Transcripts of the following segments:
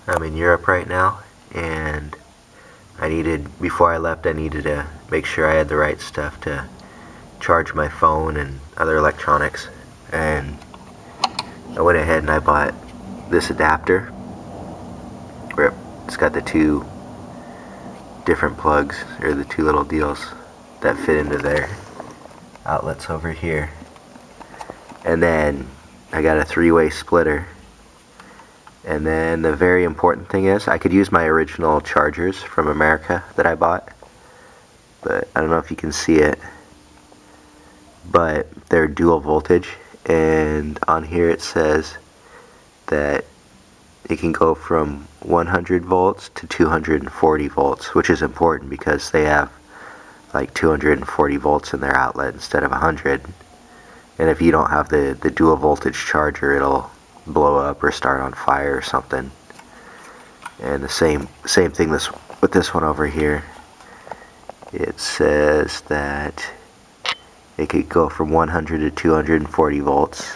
I'm in Europe right now, and before I left, I needed to make sure I had the right stuff to charge my phone and other electronics. And I went ahead and I bought this adapter where it's got the two different plugs, or the two little deals that fit into their outlets over here. And then I got a three-way splitter. And then the very important thing is I could use my original chargers from America that I bought, but I don't know if you can see it, but they're dual voltage, and on here it says that it can go from 100 volts to 240 volts, which is important because they have like 240 volts in their outlet instead of 100. And if you don't have the dual voltage charger, it'll blow up or start on fire or something. And the same thing with this one over here. It says that it could go from 100 to 240 volts.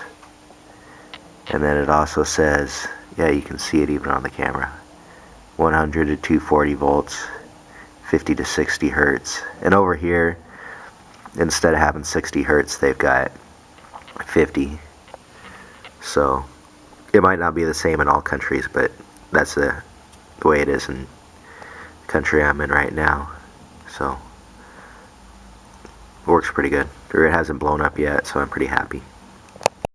And then it also says, yeah, you can see it even on the camera, 100 to 240 volts, 50 to 60 hertz. And over here, instead of having 60 hertz, they've got 50. So it might not be the same in all countries, but that's the way it is in the country I'm in right now. So it works pretty good. Or it hasn't blown up yet, so I'm pretty happy.